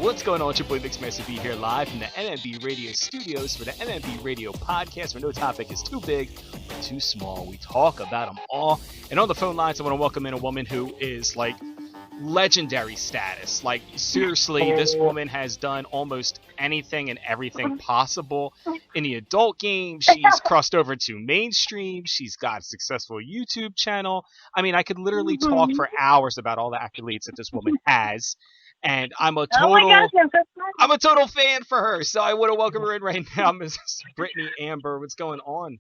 What's going on? It's your boy Masta B here live from the MMB Radio Studios for the MMB Radio Podcast, where no topic is too big or too small. We talk about them all. And on the phone lines, I want to welcome in a woman who is like legendary status. Like, seriously, this woman has done almost anything and everything possible in the adult game. She's crossed over to mainstream. She's got a successful YouTube channel. I mean, I could literally talk for hours about all the accolades that this woman has. And I'm a total fan for her. So I want to welcome her in right now, Mrs. Britney Amber. What's going on?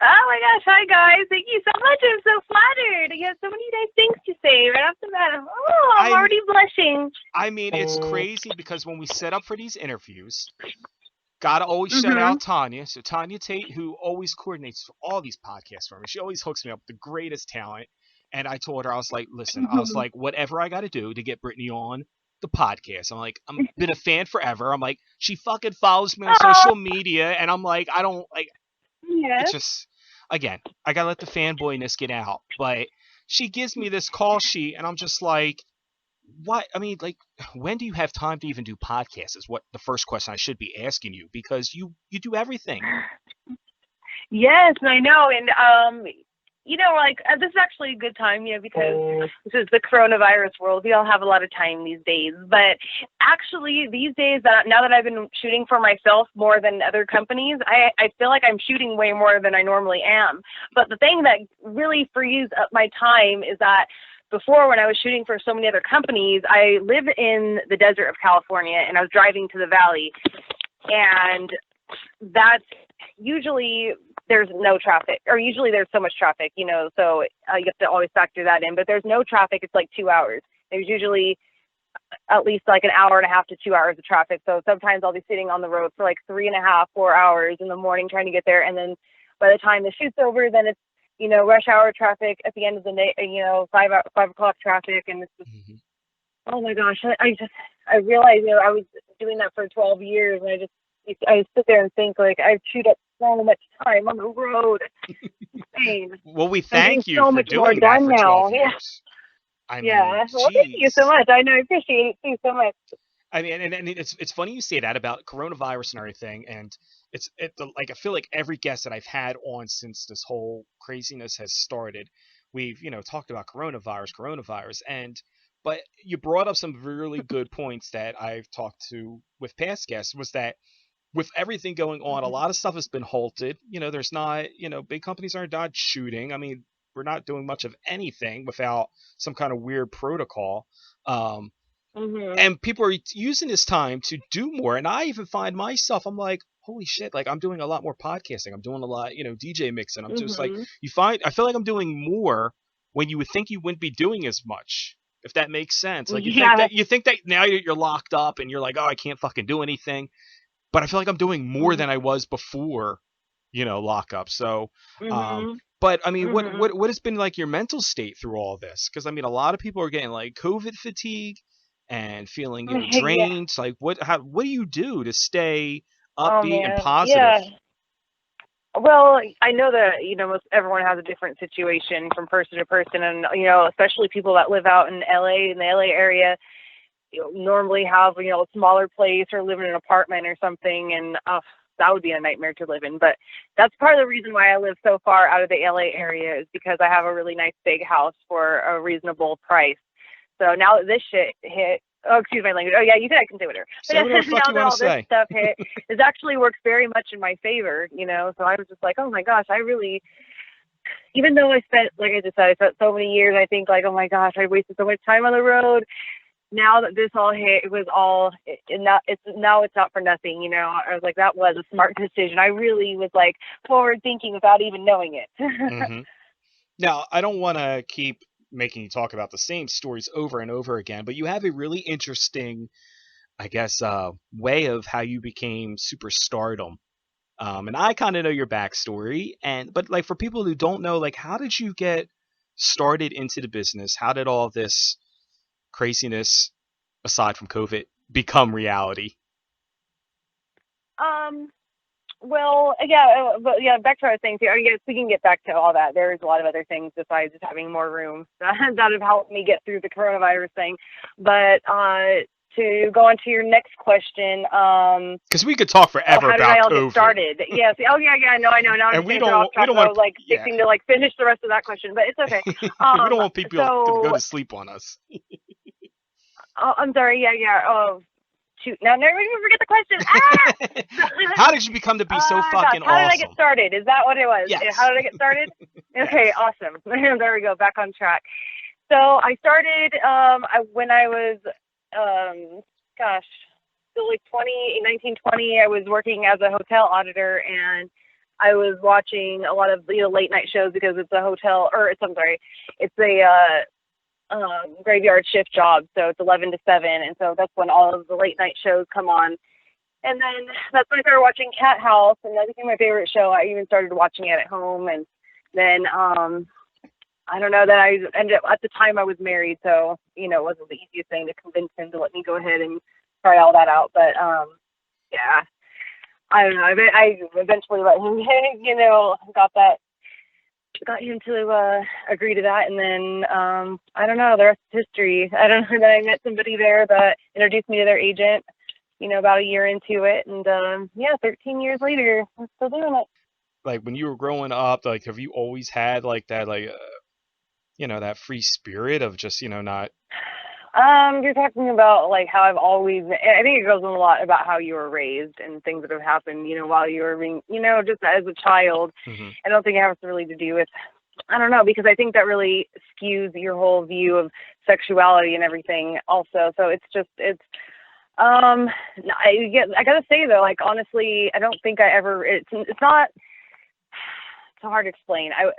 Oh my gosh, hi guys. Thank you so much. I'm so flattered. You have so many nice things to say right off the bat. Oh, I'm already blushing. I mean, it's crazy because when we set up for these interviews, gotta always shout out Tanya. So Tanya Tate, who always coordinates all these podcasts for me, she always hooks me up with the greatest talent. And I told her, I was like, listen, I was like, whatever I got to do to get Britney on the podcast. I'm like, I've been a fan forever. I'm like, she fucking follows me on social media. And I'm like, I don't like, it's just, again, I got to let the fanboyness get out. But she gives me this call sheet and I'm just like, what? I mean, like, when do you have time to even do podcasts is what the first question I should be asking you, because you do everything. Yes, I know. And, you know, like, this is actually a good time, you know, because this is the coronavirus world. We all have a lot of time these days. But actually, these days, now that I've been shooting for myself more than other companies, I feel like I'm shooting way more than I normally am. But the thing that really frees up my time is that before, when I was shooting for so many other companies, I live in the desert of California, and I was driving to the valley. And that's usually there's no traffic, or usually there's so much traffic, you know, so you have to always factor that in. But there's no traffic. It's like 2 hours. There's usually at least like an hour and a half to 2 hours of traffic. So sometimes I'll be sitting on the road for like 3.5, 4 hours in the morning trying to get there. And then by the time the shoot's over, then it's, you know, rush hour traffic at the end of the day, you know, 5 o'clock traffic. And it's just, oh my gosh, I realized, you know, I was doing that for 12 years. And I sit there and think, like, I've chewed up so much time on the road. Well, we thank you so for much doing more that done for now. 12 years. I mean, Well, thank you so much. I know, I appreciate it too so much. I mean, and it's funny you say that about coronavirus and everything, and it's like I feel like every guest that I've had on since this whole craziness has started, we've, you know, talked about coronavirus, but you brought up some really good points that I've talked to with past guests, was that with everything going on, a lot of stuff has been halted. You know, there's not, you know, big companies are not shooting. I mean, we're not doing much of anything without some kind of weird protocol. And people are using this time to do more. And I even find myself, I'm like, holy shit, like I'm doing a lot more podcasting. I'm doing a lot, you know, DJ mixing. I'm just like, I feel like I'm doing more when you would think you wouldn't be doing as much, if that makes sense. Like you think that now you're locked up and you're like, oh, I can't fucking do anything. But I feel like I'm doing more than I was before, you know, lockup. So, but I mean, what has been like your mental state through all this? Because I mean, a lot of people are getting like COVID fatigue and feeling, you know, drained. Like, what do you do to stay upbeat and positive? Yeah. Well, I know that, you know, everyone has a different situation from person to person, and, you know, especially people that live out in LA, in the LA area, normally have, you know, a smaller place or live in an apartment or something, and that would be a nightmare to live in. But that's part of the reason why I live so far out of the LA area, is because I have a really nice big house for a reasonable price. So now that this shit hit, oh, excuse my language. Oh yeah, I can say whatever. Say whatever the fuck you want to say. This stuff hit, it actually works very much in my favor, you know. So I was just like, oh my gosh, I really, even though I spent, like I just said, I spent so many years, I think like, oh my gosh, I wasted so much time on the road. Now that this all hit, it was all, now it's not for nothing, you know. I was like, that was a smart decision. I really was like forward thinking without even knowing it. Now, I don't want to keep making you talk about the same stories over and over again, but you have a really interesting, I guess, way of how you became superstardom. And I kind of know your backstory, but like for people who don't know, like, how did you get started into the business? How did all this craziness, aside from COVID, become reality? Well, back to our things here. I guess we can get back to all that. There's a lot of other things besides just having more room that have helped me get through the coronavirus thing. But to go on to your next question, Because we could talk oh, forever how did I about all get COVID, started? Yes. Oh, yeah, yeah. No, I know. Now I'm and just going to throw off we track don't because I want was like yeah fixing to like finish the rest of that question, but it's okay. we don't want people to go So to sleep on us. oh, I'm sorry. Yeah, yeah. Oh, shoot. Now, never even forget the question. Ah! How did you become to be so Gosh, fucking how did I get awesome? started? Is that what it was? How Yes. did I get started? Okay, Yes. awesome. There we go. Back on track. So I started when I was, gosh, still like 20, 19, 20. I was working as a hotel auditor, and I was watching a lot of late night shows because it's a hotel, or it's, I'm sorry, it's a graveyard shift job. So it's 11 to 7, and so that's when all of the late night shows come on. And then that's when I started watching Cat House, and that became my favorite show. I even started watching it at home, and then I don't know. Then I ended up, at the time I was married, so it wasn't the easiest thing to convince him to let me go ahead and try all that out. But yeah, I don't know. I eventually let him, got him to agree to that, and then I don't know. The rest is history. I don't know. Then I met somebody there that introduced me to their agent. About a year into it, and yeah, 13 years later, I'm still doing it. Like when you were growing up, like have you always had like that, like that free spirit of just not. You're talking about like how I've always. I think it goes on a lot about how you were raised and things that have happened, while you were being, just as a child. Hmm. I don't think it has to really to do with. I don't know, because I think that really skews your whole view of sexuality and everything. Also, so it's. I gotta say though, like honestly, I don't think I ever. It's not. It's so hard to explain. I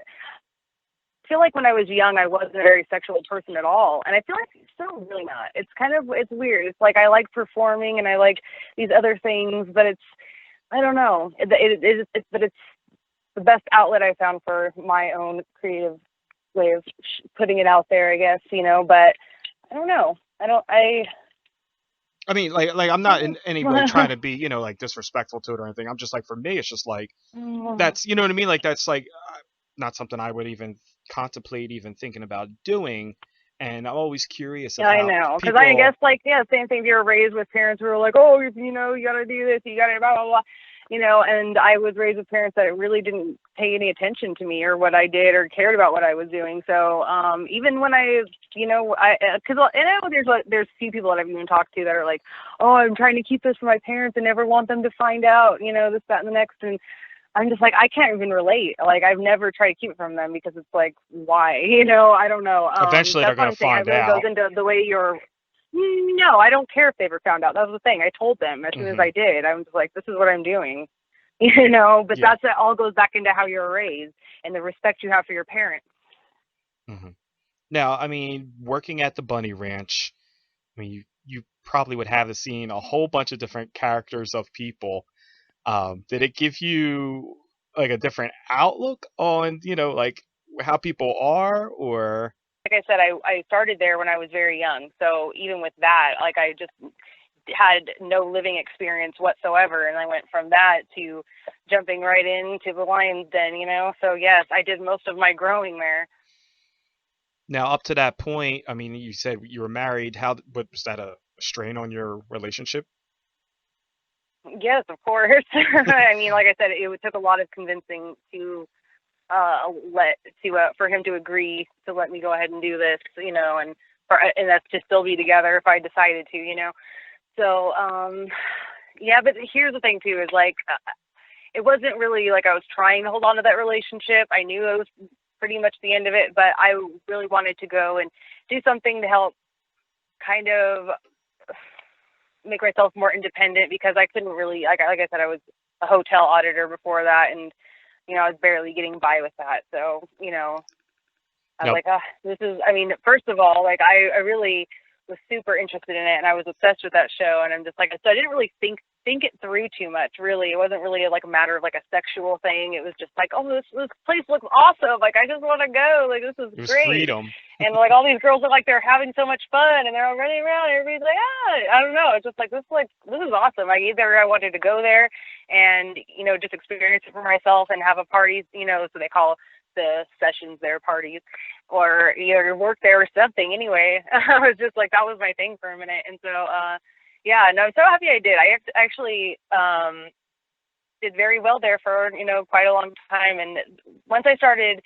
feel like when I was young, I wasn't a very sexual person at all, and I feel like I'm still really not. It's weird. It's like I like performing and I like these other things, but I don't know. But it's the best outlet I found for my own creative way of putting it out there, I guess. But I don't know. I mean, like I'm not in any way trying to be, like disrespectful to it or anything. I'm just like, for me, it's just like that's, you know what I mean? Like that's like not something I would even contemplate even thinking about doing. And I'm always curious of Yeah, I how know. Because I people. guess, like, yeah, same thing. If you were raised with parents who were like, oh, you got to do this, you got to blah, blah, blah. And I was raised with parents that really didn't pay any attention to me or what I did or cared about what I was doing. So even when because I know there's few people that I've even talked to that are like, oh, I'm trying to keep this from my parents and never want them to find out, this, that, and the next. And I'm just like, I can't even relate. Like, I've never tried to keep it from them because it's like, why? I don't know. Eventually they're That's what going I'm to saying. It find really goes out. into the way you're. No, I don't care if they ever found out. That was the thing. I told them as soon as Hmm. I did. I was like, this is what I'm doing. But Yeah. it all goes back into how you're raised and the respect you have for your parents. Hmm. Now, I mean, working at the Bunny Ranch, I mean, you probably would have seen a whole bunch of different characters of people. Did it give you like a different outlook on, like how people are, or? Like I said, I started there when I was very young. So even with that, like I just had no living experience whatsoever, and I went from that to jumping right into the lion's den. So yes, I did most of my growing there. Now, up to that point, I mean, you said you were married. What was that, a strain on your relationship? Yes, of course. I mean, like I said, it took a lot of convincing to for him to agree to let me go ahead and do this, and that's to still be together if I decided to. So yeah, but here's the thing too, is like it wasn't really like I was trying to hold on to that relationship. I knew it was pretty much the end of it, but I really wanted to go and do something to help kind of make myself more independent, because I couldn't really, like I said, I was a hotel auditor before that, and I was barely getting by with that. So I was Now, like, this is. I mean, first of all, like I really was super interested in it, and I was obsessed with that show. And I'm just like, so I didn't really think it through too much. Really, it wasn't really like a matter of like a sexual thing. It was just like, oh, this place looks awesome. Like I just want to go. Like this is it was great. freedom. And like all these girls are like they're having so much fun and they're all running around. And everybody's like, I don't know. It's just like this is awesome. Like either I wanted to go there and just experience it for myself and have a party. So they call the sessions there, parties, or work there or something. Anyway, I was just like, that was my thing for a minute. And so, yeah, no, I'm so happy I did. I actually did very well there for, quite a long time. And once I started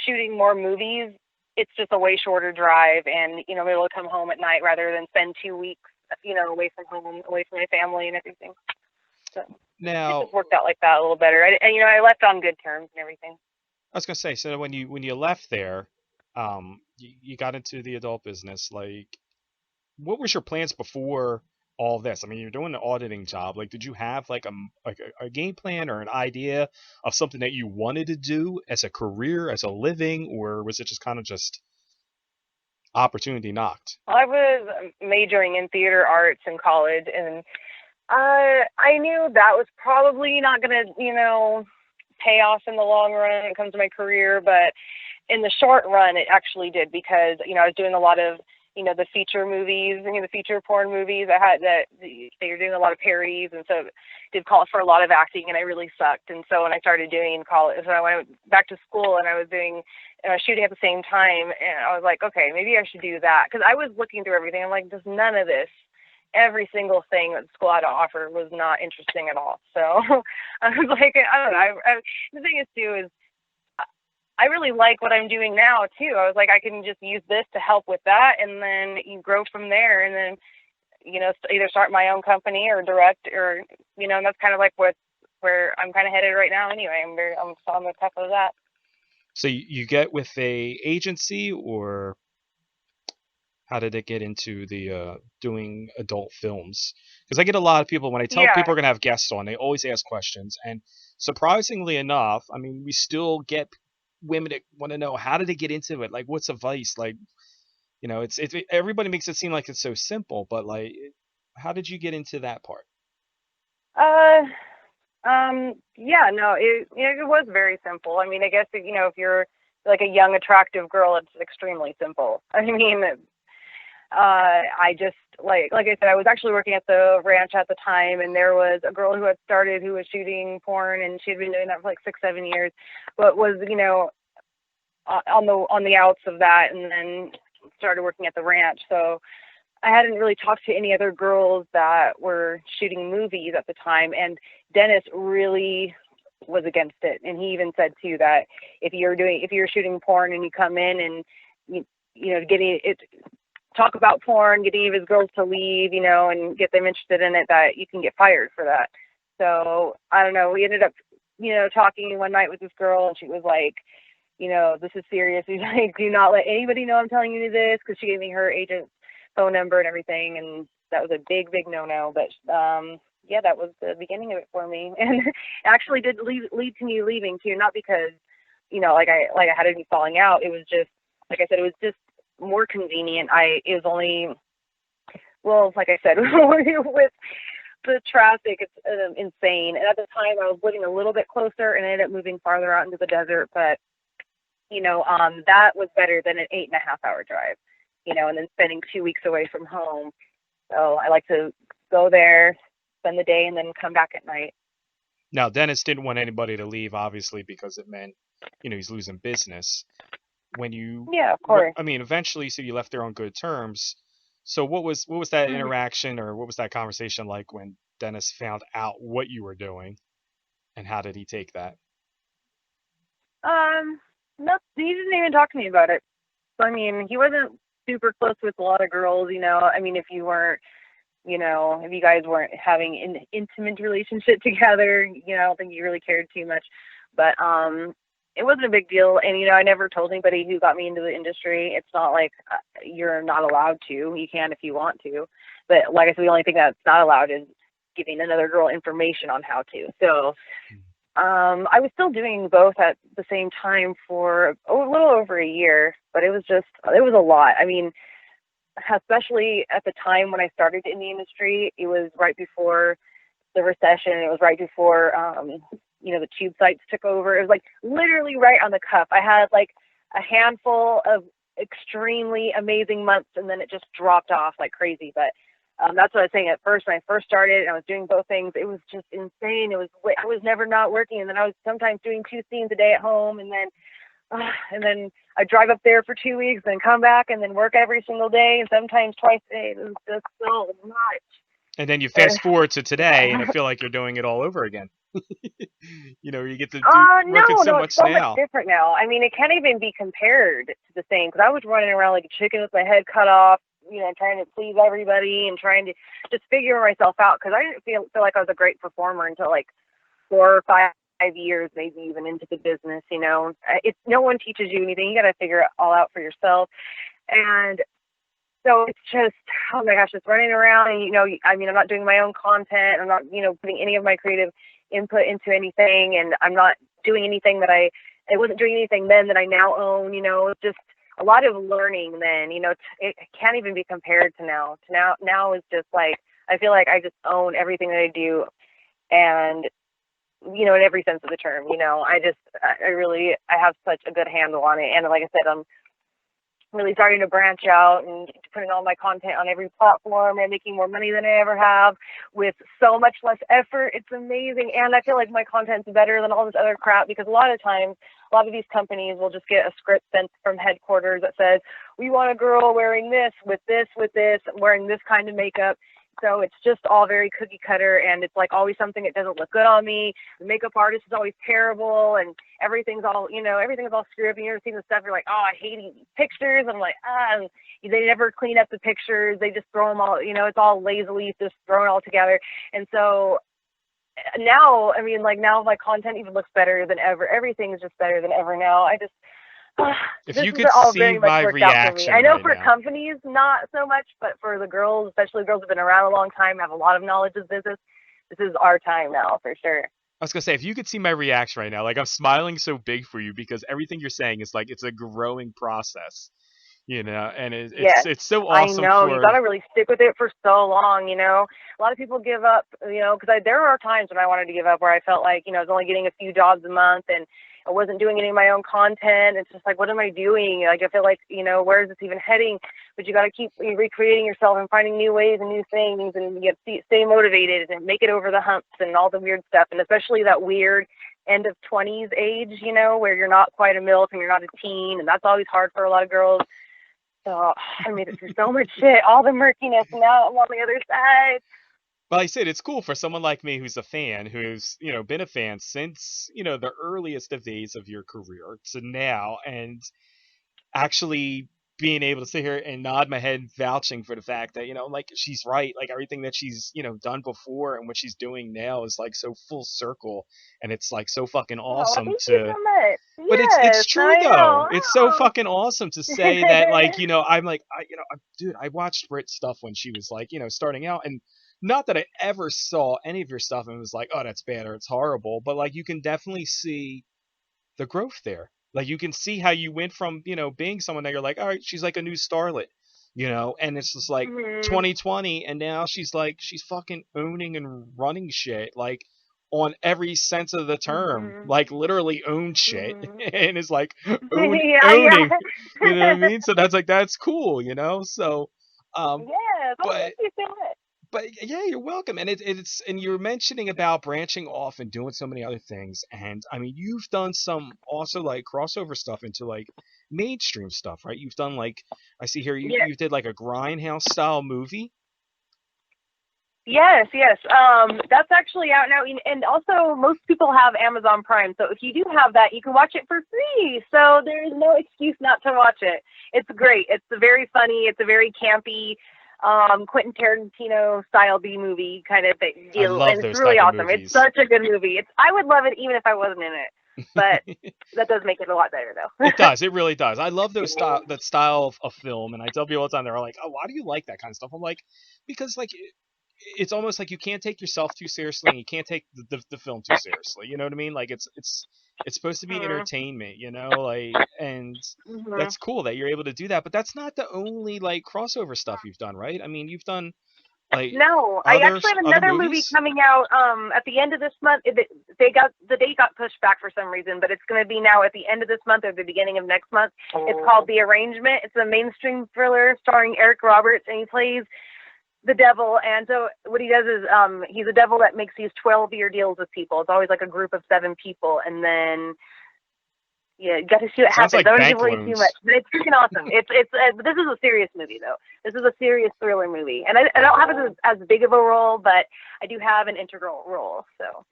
shooting more movies, it's just a way shorter drive, and I'm able to come home at night rather than spend 2 weeks, away from home, away from my family and everything. So it Now, just worked out like that a little better. And I left on good terms and everything. I was gonna say, so when you left there, you got into the adult business. Like, what was your plans before all this? I mean, you're doing an auditing job. Like, did you have like a game plan or an idea of something that you wanted to do as a career, as a living, or was it just kind of just opportunity knocked? I was majoring in theater arts in college, and I knew that was probably not going to, pay off in the long run when it comes to my career, but in the short run, it actually did, because, I was doing a lot of, the feature movies, the feature porn movies. They were doing a lot of parodies, and so it did call for a lot of acting, and I really sucked. And so when I started doing college, so I went back to school, and I was doing shooting at the same time, and I was like, okay, maybe I should do that, because I was looking through everything. I'm like, just none of this. Every single thing that the school had to offer was not interesting at all. So I was like, I don't know. The thing is, too, is I really like what I'm doing now, too. I was like, I can just use this to help with that, and then you grow from there, and then, either start my own company or direct, or, and that's kind of like where I'm kind of headed right now anyway. I'm on the top of that. So you get with a agency, or how did it get into the doing adult films? Because I get a lot of people when I tell Yeah. people we're gonna have guests on, they always ask questions, and surprisingly enough, I mean, we still get women that want to know how did they get into it, like what's a vice, like it's everybody makes it seem like it's so simple, but like, how did you get into that part? Uh, yeah, no, it was very simple. I mean, I guess, if you're like a young, attractive girl, it's extremely simple. I mean, I just, like I said, I was actually working at the ranch at the time, and there was a girl who had started, who was shooting porn, and she had been doing that for like 6, 7 years, but was, on the outs of that, and then started working at the ranch. So I hadn't really talked to any other girls that were shooting movies at the time, and Dennis really was against it. And he even said too that if you're shooting porn and you come in and getting it, talk about porn, get any of his girls to leave, and get them interested in it, that you can get fired for that. So I don't know. We ended up, talking one night with this girl, and she was like, this is serious. He's like, do not let anybody know I'm telling you this, because she gave me her agent's phone number and everything, and that was a big, big no-no. But yeah, that was the beginning of it for me, and actually did lead to me leaving too. Not because, like I had any falling out. It was just, like I said, it was just more convenient. It was only, well, like I said, with the traffic, it's insane. And at the time, I was living a little bit closer, and I ended up moving farther out into the desert. But that was better than an 8.5 hour drive. And then spending 2 weeks away from home. So I like to go there, spend the day, and then come back at night. Now, Dennis didn't want anybody to leave, obviously, because it meant, he's losing business. When you, Yeah, of course. I mean, eventually, so you left there on good terms. So what was that interaction, or what was that conversation like when Dennis found out what you were doing, and how did he take that? No, he didn't even talk to me about it. So, I mean, he wasn't super close with a lot of girls, I mean, if you weren't, if you guys weren't having an intimate relationship together, I don't think he really cared too much. But it wasn't a big deal. And, I never told anybody who got me into the industry. It's not like you're not allowed to. You can if you want to. But like I said, the only thing that's not allowed is giving another girl information on how to. So I was still doing both at the same time for a little over a year, but it was a lot. I mean, especially at the time when I started in the industry, it was right before the recession. It was right before, the tube sites took over. It was like literally right on the cuff. I had like a handful of extremely amazing months, and then it just dropped off like crazy. But that's what I was saying at first. When I first started and I was doing both things, it was just insane. I was never not working, and then I was sometimes doing 2 scenes a day at home, and then And then I drive up there for 2 weeks, then come back, and then work every single day, and sometimes twice a day. It was just so And then you much. fast forward to today, and I feel like you're doing it all over again. You get to do working No, so no, it's much so much now. different now. I mean, it can't even be compared to the same because I was running around like a chicken with my head cut off, trying to please everybody and trying to just figure myself out because I didn't feel like I was a great performer until like 4 or 5 years, maybe even into the business. It's no one teaches you anything. You got to figure it all out for yourself, and so it's just, oh my gosh, just running around and, I mean, I'm not doing my own content. I'm not, putting any of my creative input into anything. And I'm not doing anything I wasn't doing anything then that I now own, it's just a lot of learning then, it can't even be compared to now. Now is just like, I feel like I just own everything that I do. And, in every sense of the term, I have such a good handle on it. And like I said, I'm really starting to branch out and putting all my content on every platform and making more money than I ever have with so much less effort. It's amazing. And I feel like my content's better than all this other crap because a lot of times, a lot of these companies will just get a script sent from headquarters that says, we want a girl wearing this, wearing this kind of makeup. So it's just all very cookie cutter, and it's like always something that doesn't look good on me. The makeup artist is always terrible, and everything's all screwed up. And you ever seen the stuff? You're like, oh, I hate these pictures. I'm like, and they never clean up the pictures. They just throw them all. It's all lazily just thrown all together. And so now, I mean, like now my content even looks better than ever. Everything is just better than ever now. If This you has could all see very much my worked out for me. reaction I know right for now. companies, not so much, but for the girls, especially girls who've been around a long time, have a lot of knowledge of business, this is our time now for sure. I was gonna say, if you could see my reaction right now, like I'm smiling so big for you because everything you're saying is like it's a growing process, and it's Yes, it's so I awesome know. You got for. to really stick with it for so long. A lot of people give up, because there are times when I wanted to give up where I felt like, I was only getting a few jobs a month and I wasn't doing any of my own content. It's just like, what am I doing? Like, I feel like, where is this even heading? But you got to keep recreating yourself and finding new ways and new things, and you have to stay motivated and make it over the humps and all the weird stuff. And especially that weird end of 20s age, where you're not quite a MILF and you're not a teen. And that's always hard for a lot of girls. So I made it through so much shit, all the murkiness, and now I'm on the other side. Well, I said it's cool for someone like me who's a fan, who's been a fan since the earliest of days of your career to now, and actually being able to sit here and nod my head vouching for the fact that like she's right, like everything that she's done before and what she's doing now is like so full circle, and it's like so fucking Oh, awesome thank you to. so much. But it's Yes, true I though. know. It's so Oh. fucking awesome to say that, like, I'm like, dude, I watched Brit stuff when she was like, starting out, and not that I ever saw any of your stuff and was like, oh, that's bad or it's horrible, but like you can definitely see the growth there. Like you can see how you went from, being someone that you're like, all right, she's like a new starlet, and it's just like Mhm. 2020, and now she's fucking owning and running shit, like on every sense of the term, Mhm. like literally own shit, Mhm. and is like Yeah, owning, you know what I yeah. mean? So that's like that's cool, So, um, Yes. Oh, but thank you so much. yeah, you're welcome. And and you're mentioning about branching off and doing so many other things. And I mean, you've done some also like crossover stuff into like mainstream stuff, right? You've done like I see here Yes. you did like a grindhouse style movie. Yes, yes. That's actually out now, and also most people have Amazon Prime. So if you do have that, you can watch it for free. So there is no excuse not to watch it. It's great. It's a very funny. It's a very campy, Quentin Tarantino style B movie kind of I deal, love and it's those really type of awesome. It's movies. such a good movie. I would love it even if I wasn't in it, but that does make it a lot better It though. does. It really does. I love that style of film, and I tell people all the time they're like, "Oh, why do you like that kind of stuff?" I'm like, because like it's almost like you can't take yourself too seriously, and you can't take the film too seriously. You know what I mean? Like it's supposed to be Mhm. entertainment, like, and Mhm. that's cool that you're able to do that. But that's not the only like crossover stuff you've done, right? I mean, you've done like No, I other actually have other another movie movies. coming out at the end of this month. They got the date got pushed back for some reason, but it's going to be now at the end of this month or the beginning of next month. It's called The Arrangement. It's a mainstream thriller starring Eric Roberts, and he plays the devil. And so what he does is he's a devil that makes these 12-year deals with people. It's always like a group of 7 people, and then Yeah, you got to see what Sounds happens. like I don't bank give away too much, loans. but it's freaking awesome. But this is a serious movie though. This is a serious thriller movie, and I don't have it as big of a role, but I do have an integral role. So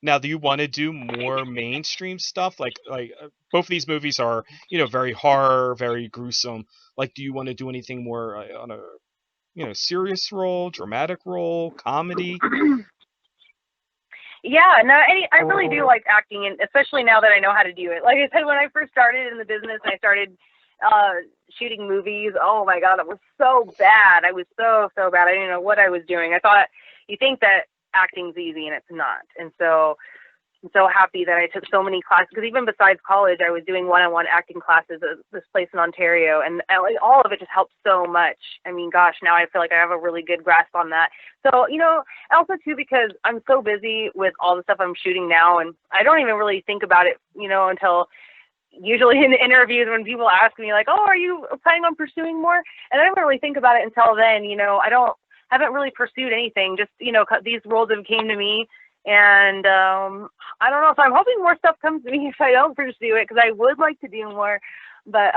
Now, do you want to do more mainstream stuff? Both of these movies are, very horror, very gruesome. Like, do you want to do anything more on a, serious role, dramatic role, comedy? yeah, no, I really do like acting, and especially now that I know how to do it. Like I said, when I first started in the business, and I started shooting movies. Oh my god, it was so bad. I was so bad. I didn't know what I was doing. I thought you think that acting's easy, and it's not. And so I'm so happy that I took so many classes, because even besides college, I was doing one-on-one acting classes at this place in Ontario, and like, all of it just helped so much. I mean, gosh, now I feel like I have a really good grasp on that. So, also too, because I'm so busy with all the stuff I'm shooting now, and I don't even really think about it, until usually in the interviews when people ask me like, oh, are you planning on pursuing more? And I don't really think about it until then. Haven't really pursued anything. Just, these roles have came to me. And I don't know. So I'm hoping more stuff comes to me if I don't pursue it, because I would like to do more. But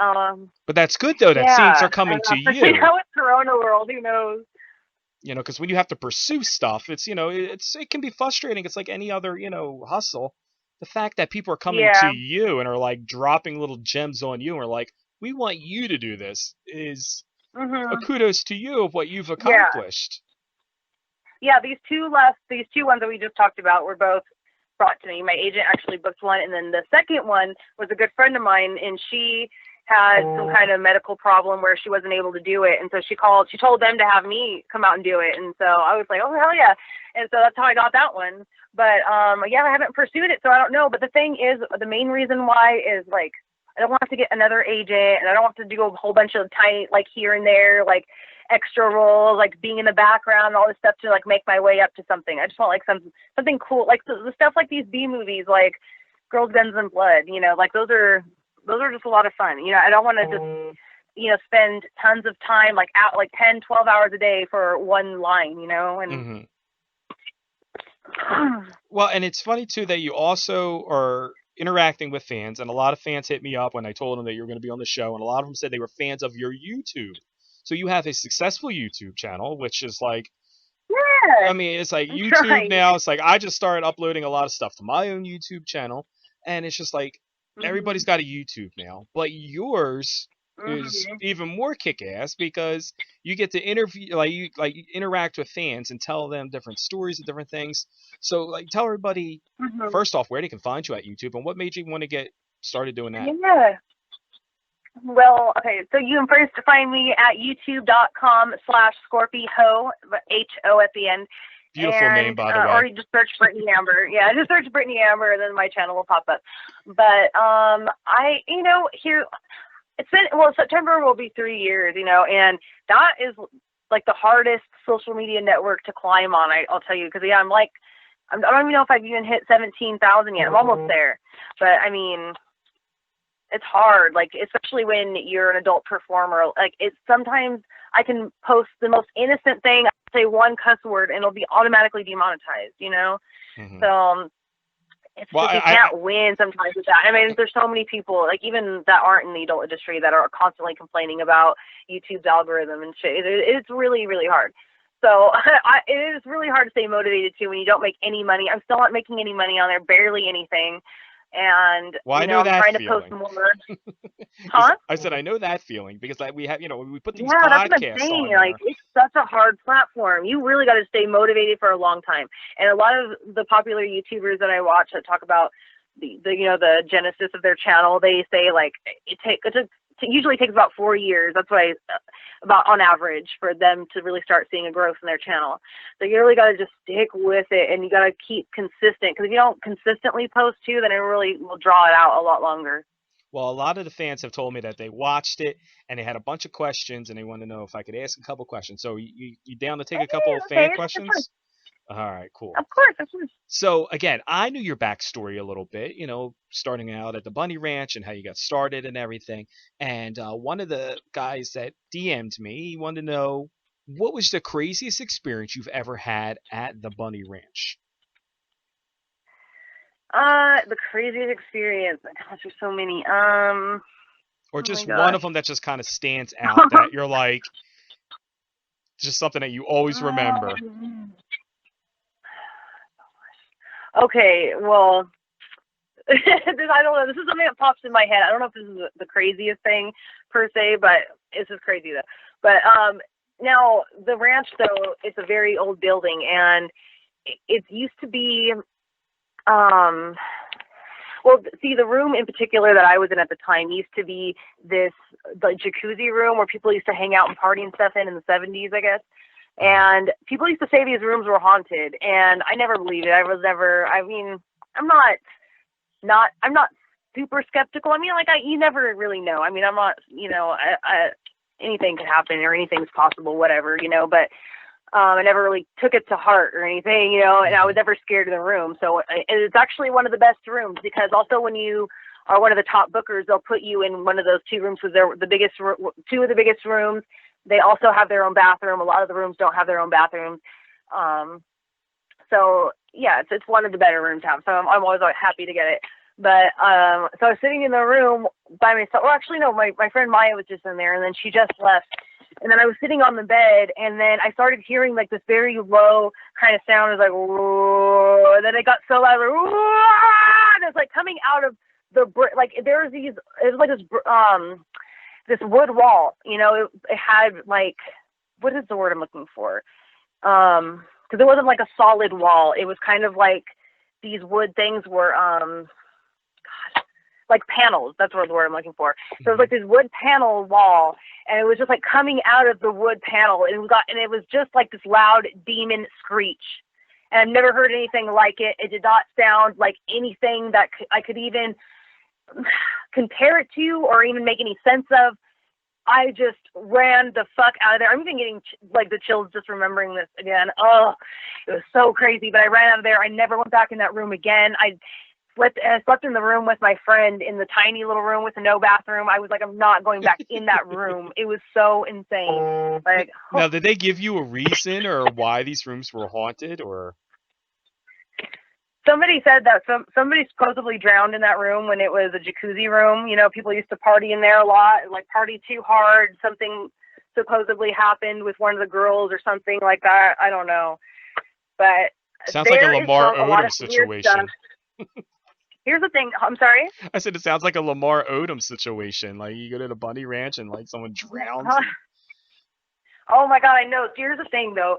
But that's good though that things yeah, are coming to especially you. now with Corona world, who knows? Because when you have to pursue stuff, it can be frustrating. It's like any other, hustle. The fact that people are coming to Yeah. you and are like dropping little gems on you and are like, we want you to do this is a Mhm. kudos to you of what you've Yeah. accomplished. Yeah. These two ones that we just talked about were both brought to me. My agent actually booked one, and then the second one was a good friend of mine, and she had some kind of medical problem where she wasn't able to do it, and so she told them to have me come out and do it, and so I was like, oh hell yeah, and so that's how I got that one. But yeah, I haven't pursued it, so I don't know. But the thing is, the main reason why is like, I don't want to get another agent, and I don't have to do a whole bunch of tiny, like, here and there, like, extra roles, like being in the background, all this stuff to like make my way up to something. I just want like something cool, like the stuff like these B movies, like Girls, Guns, and Blood. Like those are just a lot of fun. I don't want to just spend tons of time, like out like 10, 12 hours a day for one line. And Hmm. Well, and it's funny too that you also are interacting with fans, and a lot of fans hit me up when I told them that you were going to be on the show, and a lot of them said they were fans of your YouTube. So you have a successful YouTube channel, which is like, yeah, I mean, it's like I'm YouTube trying. now. It's like I just started uploading a lot of stuff to my own YouTube channel, and it's just like everybody's Mhm. got a YouTube now, but yours is Mhm. even more kick-ass because you get to interview, you interact with fans and tell them different stories and different things. So, like, tell everybody Mhm. first off where they can find you at YouTube and what made you want to get started doing that. Yeah. Well, okay, so you can first find me at youtube.com/ScorpyHo, H-O at the end, Beautiful name, and by the or way. you just search Brittany Amber. Yeah, just search Brittany Amber, and then my channel will pop up. But here it's been, well, September will be 3 years, and that is like the hardest social media network to climb on. I'll tell you, because yeah, I don't even know if I've even hit 17,000 yet. I'm almost there, but I mean, it's hard, like, especially when you're an adult performer. Like, it's sometimes I can post the most innocent thing, say one cuss word, and it'll be automatically demonetized. Hmm. So it's Well, just, you can't win sometimes with that. I mean, there's so many people, like, even that aren't in the adult industry, that are constantly complaining about YouTube's algorithm and shit. It's really, really hard. So it is really hard to stay motivated too when you don't make any money. I'm still not making any money on there, barely anything. And I know I'm that trying to post feeling. more. Because Huh? I said I know that feeling because like we have, we put these Yeah, that's what I'm podcasts saying. on Like, there. it's such a hard platform. You really got to stay motivated for a long time. And a lot of the popular YouTubers that I watch that talk about the genesis of their channel, they say like it usually takes about 4 years. That's what about on average for them to really start seeing a growth in their channel. So you really got to just stick with it, and you got to keep consistent, because if you don't consistently post too, then it really will draw it out a lot longer. Well, a lot of the fans have told me that they watched it and they had a bunch of questions and they want to know if I could ask a couple questions. So you down to take a couple of Okay, fan it's fun. questions? All right, cool. Of course, of course. So again, I knew your backstory a little bit, starting out at the Bunny Ranch and how you got started and everything. And one of the guys that DM'd me, he wanted to know what was the craziest experience you've ever had at the Bunny Ranch? the craziest experience? Gosh, there's so many. Or Oh my just one gosh. of them that just kind of stands out that you're like, just something that you always remember. Okay, well, I don't know. This is something that pops in my head. I don't know if this is the craziest thing per se, but this is crazy though. But now the ranch though, it's a very old building, and it used to be um well, see, the room in particular that I was in at the time used to be this like jacuzzi room where people used to hang out and party and stuff in the 70s, I guess. Mhm. And people used to say these rooms were haunted, and I never believed it. I was never. I mean, I'm not super skeptical. I mean, like you never really know. I mean, I'm not, anything could happen or anything's possible, whatever, but I never really took it to heart or anything, and I was Mhm. never scared of the room. So it's actually one of the best rooms because also when you are one of the top bookers, they'll put you in one of those two rooms because they're the biggest, two of the biggest rooms. They also have their own bathroom. A lot of the rooms don't have their own bathrooms. Um, so yeah, it's one of the better rooms to have. So I'm always happy to get it. But so I was sitting in the room by myself. Well, actually, no, my friend Maya was just in there, and then she just left. And then I was sitting on the bed, and then I started hearing like this very low kind of sound. It was like, whoa, and then it got so loud, like, whoa, and it's like coming out of the like there was these. It was like this wood wall. It had like, what is the word I'm looking for? Because it wasn't like a solid wall. It was kind of like these wood things were like panels. That's what the word I'm looking for. So it was Mhm. like this wood panel wall, and it was just like coming out of the wood panel, and it was just like this loud demon screech. And I've never heard anything like it. It did not sound like anything that I could even compare it to or even make any sense of. I just ran the fuck out of there. I'm even getting like the chills just remembering this again. Oh, it was so crazy. But I ran out of there. I never went back in that room again. I slept in the room with my friend in the tiny little room with no bathroom. I was like, I'm not going back in that room. It was so insane. Like, oh. Now, did they give you a reason or why these rooms were haunted, or? Somebody said that somebody supposedly drowned in that room when it was a jacuzzi room. People used to party in there a lot, like party too hard. Something supposedly happened with one of the girls or something like that. I don't know. But Sounds like a there is Lamar a lot Odom of weird stuff. situation. Here's the thing. I'm sorry. I said it sounds like a Lamar Odom situation. Like you go to the bunny ranch and like someone drowns. Oh my God, I know. Here's the thing though.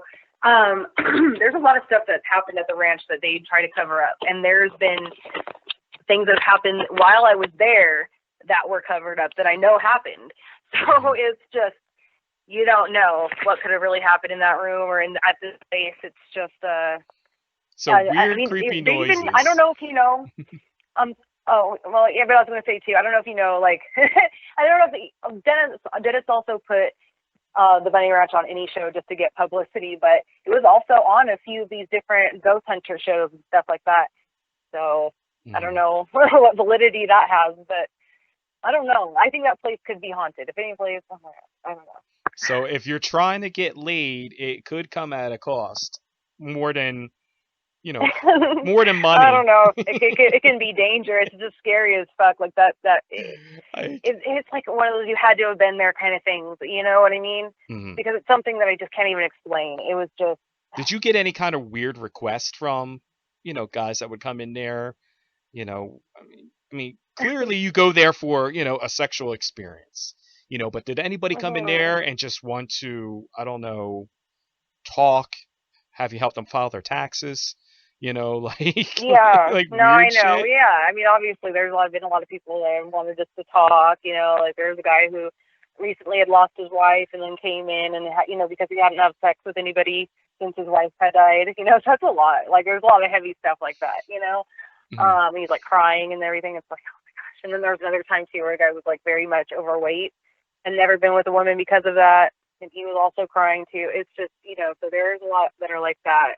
There's a lot of stuff that's happened at the ranch that they try to cover up. And there's been things that have happened while I was there that were covered up that I know happened. So it's just, you don't know what could have really happened in that room or at this place. It's just, So I weird, mean, creepy they even, I don't noises. know if you know, oh, well, yeah, but I was going to say too, I don't know if you know, like, I don't know if Dennis also put the Bunny Ranch on any show just to get publicity, but it was also on a few of these different ghost hunter shows and stuff like that. So I don't Mhm. know what validity that has, but I don't know. I think that place could be haunted. If any place, oh my God, I don't know. So if you're trying to get laid, it could come at a cost more than you know, more than I don't money. know. It can be dangerous. It's just scary as fuck. Like Like, it's like one of those you had to have been there kind of things. You know what I mean? mhm. Because it's something that I just can't even explain. It was just Did you get any kind of weird request from guys that would come in there? Clearly you go there for a sexual experience. But did anybody come in there mhm. and just want to, I don't know, talk? Have you help them file their taxes? Like Yeah, like no, I weird know. shit. Yeah, I mean, obviously, been a lot of people that wanted just to talk. Like there's a guy who recently had lost his wife and then came in and because he hadn't had sex with anybody since his wife had died. So that's a lot. Like there's a lot of heavy stuff like that. Mhm. He's like crying and everything. It's like, oh my gosh. And then there was another time too where a guy was like very much overweight and never been with a woman because of that, and he was also crying too. It's just so there's a lot that are like that.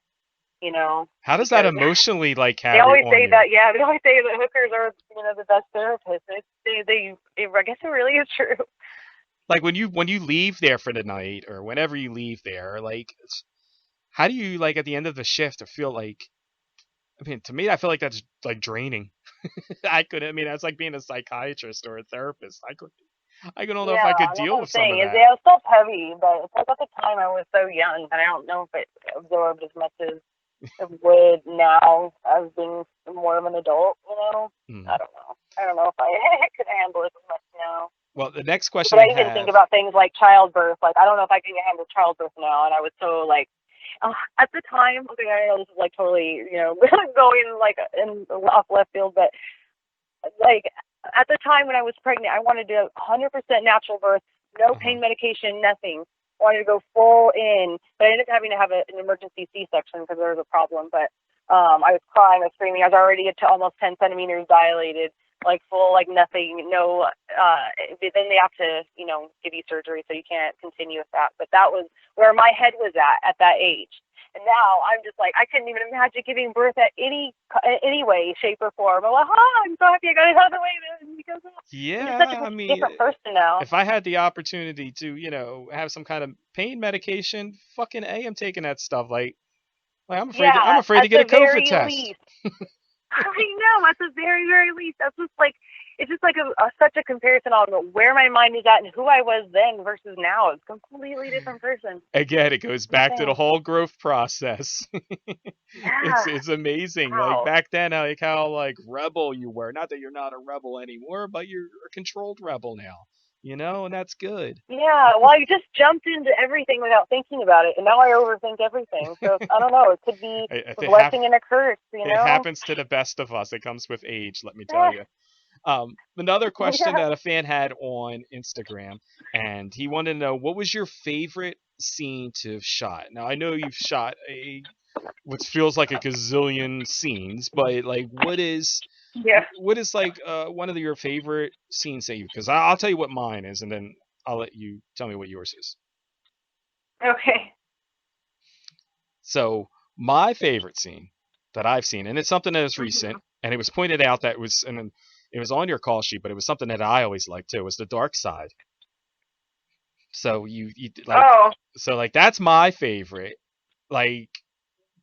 How does that Because emotionally like they carry always on say you? that, yeah, they always say that hookers are, the best therapists. I guess it really is true. Like when you leave there for the night or whenever you leave there, like how do you like at the end of the shift feel like, I mean, to me I feel like that's like draining. I couldn't. I mean, that's like being a psychiatrist or a therapist. I don't know if I Yeah, could that's deal what I'm with some of saying. Is that. it was still heavy, but it's like at the time I was so young that I don't know if it absorbed as much as it would now as being more of an adult. Hmm. I don't know. I don't know if I could handle it as much now. Well, the next But question I I even think have. about things like childbirth. Like I don't know if I can handle childbirth now, and I was so like at the time. Okay, I know this is like totally going like in off left field, but like at the time when I was pregnant, I wanted to 100% natural birth, no Uh-huh. pain medication, nothing. I wanted to go full in, but I ended up having to have an emergency C-section because there was a problem. But I was crying, I was screaming. I was already at almost 10 centimeters dilated, like full, like nothing, no. Then they have to, give you surgery, so you can't continue with that. But that was where my head was at that age. And now I'm just like, I couldn't even imagine giving birth at any way, shape, or form. I'm like, I'm so happy I got it out of the way then because I'm just such Yeah, a I mean, different person now. if I had the opportunity to, have some kind of pain medication, fucking A, I'm taking that stuff. Like I'm Yeah, afraid to at get a the COVID very test. least. I know, at the very, very least. That's just like, it's just like such a comparison on where my mind is at and who I was then versus now. It's a completely different person. Again, it goes It's back to the insane. whole growth process. it's Yeah. it's amazing. Like Wow. back then, like how like rebel you were. Not that you're not a rebel anymore, but you're a controlled rebel now. And that's good. Yeah, well, I just jumped into everything without thinking about it, and now I overthink everything. So I don't know. It could be If a it hap- blessing and a curse, you it know? happens to the best of us. It comes with age, let me tell Eh, you. Another question yeah. that a fan had on Instagram, and he wanted to know what was your favorite scene to have shot. Now I know you've shot what feels like a gazillion scenes, but like Yeah. what is like one of your favorite scenes that you? Because I'll tell you what mine is, and then I'll let you tell me what yours is. Okay. So my favorite scene that I've seen, and it's something that is recent, Hmm. and it was pointed out that it was, and it was on your call sheet, but it was something that I always liked too, was the dark side. So you like, Oh. so like that's my favorite. Like,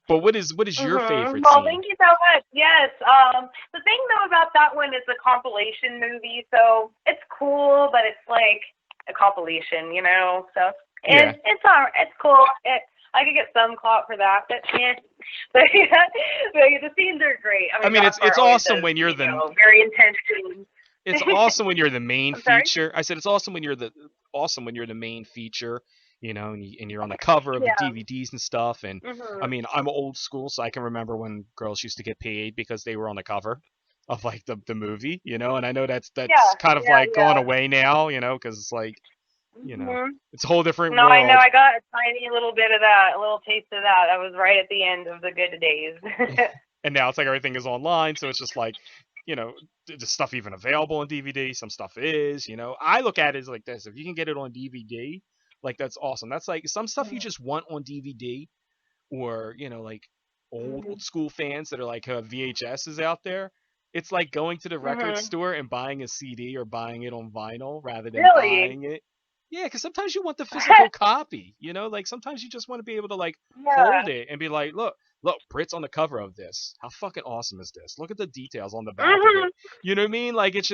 but what is your favorite Well, scene? thank you so much. Yes. The thing though about that one is a compilation movie, so it's cool, but it's like a compilation. So Yeah, it's all right. It's cool. I could get some clout for that, but yeah. But yeah, the scenes are great. I I mean, mean that it's part always awesome does, when you're the very intense scenes. it's awesome when you're the main I'm sorry. feature. I said it's awesome when you're the main feature, and you're on the cover of the Yeah. DVDs and stuff. And I Mhm. mean, I'm old school, so I can remember when girls used to get paid because they were on the cover of like the movie, and I know that's Yeah. kind of Yeah. like gone Yeah. away now, because it's like, Mhm. it's a whole different No, I know. world. I got a tiny little bit of that, a little taste of that. That was right at the end of the good days. And now it's like everything is online, so it's just like, you know the stuff even available on DVD. Some stuff is, I look at it as like this: if you can get it on DVD, like that's awesome. That's like some stuff you just want on DVD, or like old Mhm. school fans that are like VHS is out there. It's like going to the record Mhm. store and buying a CD or buying it on vinyl rather than Really? buying it. Yeah, because sometimes you want the physical copy. Like sometimes you just want to be able to like hold Yeah. it and be like, look, Brit's on the cover of this. How fucking awesome is this? Look at the details on the back of it. Mhm. You know what I mean? Like it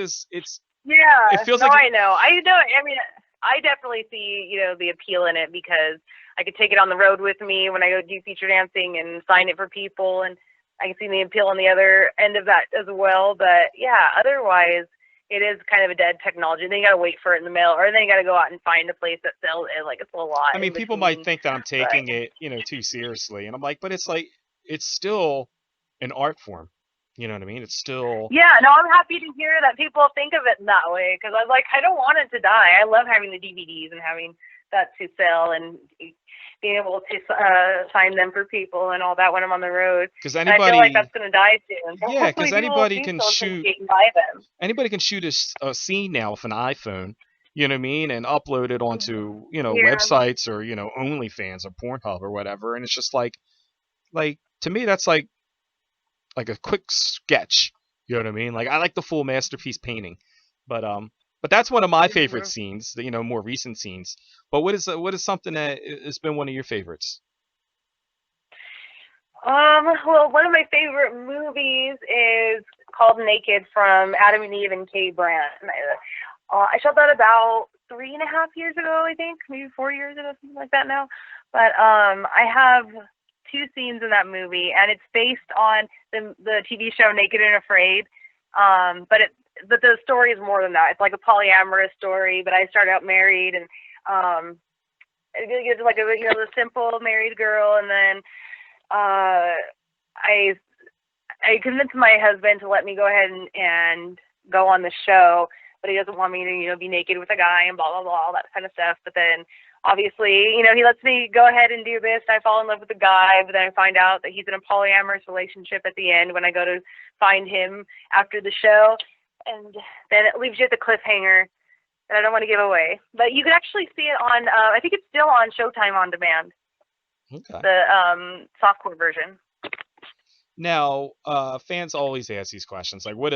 Yeah. feels No, like I know. I know. I mean, I definitely see, the appeal in it because I could take it on the road with me when I go do feature dancing and sign it for people, and I can see the appeal on the other end of that as well. But yeah, otherwise, it is kind of a dead technology. Then you got to wait for it in the mail, or then you got to go out and find a place that sells it. Like it's a I lot mean, in people might between. think that I'm But taking it, too seriously, and I'm like, but it's like it's still an art form. You know what I mean? It's still. yeah, no, I'm happy to hear that people think of it in that way because I was like, I don't want it to die. I love having the DVDs and having that to sell and being able to sign them for people and all that when I'm on the road. Because And I feel like anybody, that's going to die soon. So yeah, hopefully because people will anybody do can so shoot appreciate and buy them. a scene now with an iPhone. You know what I mean? And upload it onto Yeah. websites, or OnlyFans or Pornhub or whatever. And it's just like to me that's like a quick sketch. You know what I mean? Like I like the full masterpiece painting, but that's one of my favorite Mhm. scenes. More recent scenes. But what is something that has been one of your favorites? Well, one of my favorite movies is called Naked from Adam and Eve and Kay Brandt. And I shot that about 3.5 years ago, I think, maybe 4 years ago, something like that now. But I have two scenes in that movie, and it's based on the TV show Naked and Afraid. But the story is more than that. It's like a polyamorous story. But I started out married, and it's like the simple married girl, and then I convinced my husband to let me go ahead and go on the show, but he doesn't want me to, be naked with a guy and blah, blah, blah, all that kind of stuff. But then obviously, he lets me go ahead and do this. I fall in love with the guy, but then I find out that he's in a polyamorous relationship at the end when I go to find him after the show. And then it leaves you at the cliffhanger that I don't want to give away. But you can actually see it on, I think it's still on Showtime On Demand. Okay. The softcore version. Now, fans always ask these questions, like, what